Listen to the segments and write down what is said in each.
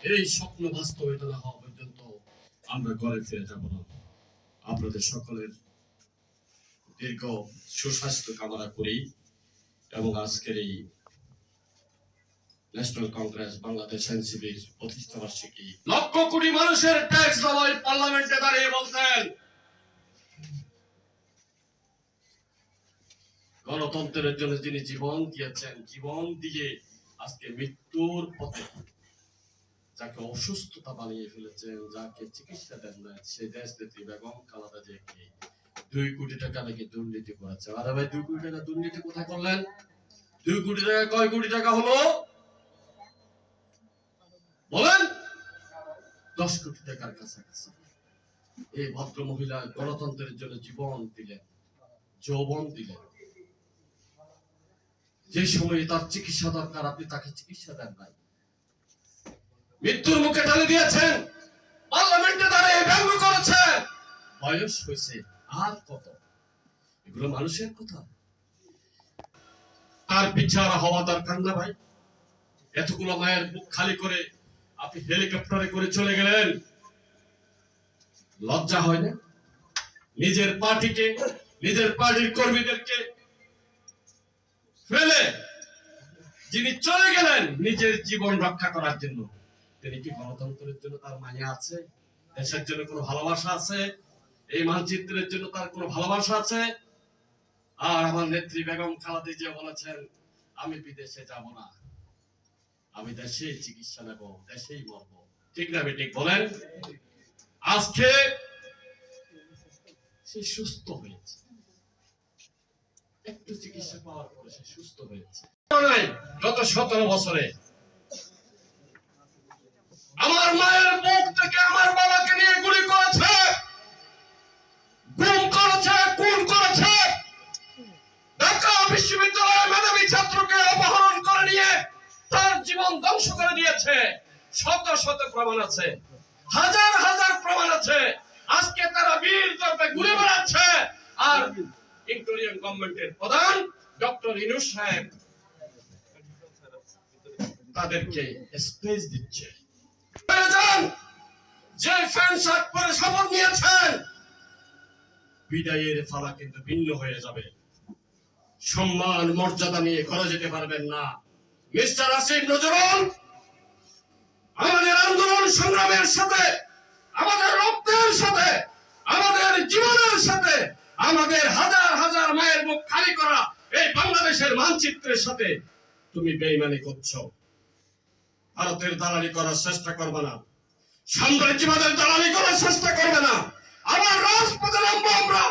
এই স্বপ্ন বাস্তবায়িত না হওয়া পর্যন্ত আমরা ঘরে ফিরে যাব না। আপনাদের সকলের দীর্ঘ সুস্বাস্থ্য কামনা করি এবং আজকের এই ন্যাশনাল কংগ্রেস বাংলাদেশ এনসিপির প্রতিষ্ঠা বার্ষিকী লক্ষ কোটি মানুষের ট্যাক্স দাবাই পার্লামেন্টে দাঁড়িয়ে বলতেন গণতন্ত্রের জন্য যিনি জীবন দিয়েছেন, জীবন দিয়ে আজকে মৃত্যুর পথে যাকে অসুস্থতা বানিয়ে ফেলেছেন, যাকে চিকিৎসা দেন না, সেই দেশ নেত্রী বেগম খালেদা জিয়াকে 2 কোটি টাকা নাকি দুর্নীতি করেছে। আরে ভাই, 2 কোটি টাকা দুর্নীতি কোথায় করলেন? 2 কোটি টাকা কয় কোটি টাকা হলো বলেন? 10 কোটি টাকার কাছাকাছি। এই ভদ্র মহিলা গণতন্ত্রের জন্য জীবন দিলেন, যৌবন দিলেন। যে সময় তার চিকিৎসা দরকার আপনি তাকে চিকিৎসা দেন নাই, মৃত্যুর মুখে ঠেলে দিয়েছেন, পার্লামেন্টে দাঁড়িয়ে ব্যঙ্গ করেছেন। বয়স হয়েছে আর কত? এগুলো মানুষের কথা। তার বিচার হওয়া দরকার না ভাই? এতগুলো মায়ের বুক খালি করে আপনি হেলিকপ্টারে করে চলে গেলেন, লজ্জা হয় না? নিজের পার্টিকে, নিজের পার্টির কর্মীদেরকে ফেলে যিনি চলে গেলেন নিজের জীবন রক্ষা করার জন্য, তিনি কি গণতন্ত্রের জন্য তার মায়া আছে? দেশের জন্য কোনো ভালোবাসা আছে? এই মানচিত্রের জন্য তার কোনো ভালোবাসা আছে? আর আমার নেত্রী বেগম খালেদা জিয়া বলেছেন, আমি বিদেশে যাব না, আমি দেশেই চিকিৎসা নেব, দেশেই মরব। ঠিক না ঠিক বলেন? আজকে সে সুস্থ হয়েছে, একটু চিকিৎসা পাওয়ার পরে সে সুস্থ হয়েছে। গত 17 বছরে আমার মায়ের বুক থেকে আমার বাবাকে নিয়ে গুলি করেছে, গুম করেছে, খুন করেছে। ঢাকা বিশ্ববিদ্যালয়ের মেধাবী ছাত্রকে অপহরণ করে নিয়ে তার জীবন ধ্বংস করে দিয়েছে। শত শত প্রমাণ আছে, হাজার হাজার প্রমাণ আছে। আজকে তারা বীর দর্পে ঘুরে বেড়াচ্ছে আর ইন্টারিম গভর্নমেন্টের প্রধান ডক্টর ইউনূস সাহেব তাদেরকে স্পেস দিচ্ছে। যে ফ্যান শার্ট পরে শপথ নিয়েছেন, বিদায়ের ফালা কিন্তু ভিন্ন হয়ে যাবে। সম্মান মর্যাদা নিয়ে ঘরে যেতে পারবেন না। মিস্টার আসিফ নজরুল, আমাদের আন্দোলন সংগ্রামের সাথে, আমাদের রক্তের সাথে, আমাদের জীবনের সাথে, আমাদের হাজার হাজার মায়ের মুখ খালি করা এই বাংলাদেশের মানচিত্রের সাথে তুমি বেইমানি করছো। ভারতের দালালি করার চেষ্টা করবে না, সাম্রাজ্যবাদের দালালি করার চেষ্টা করবে না। আবার রাজপথে নামবো আমরা।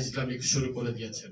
ইসলামিক শুরু করে দিয়েছেন।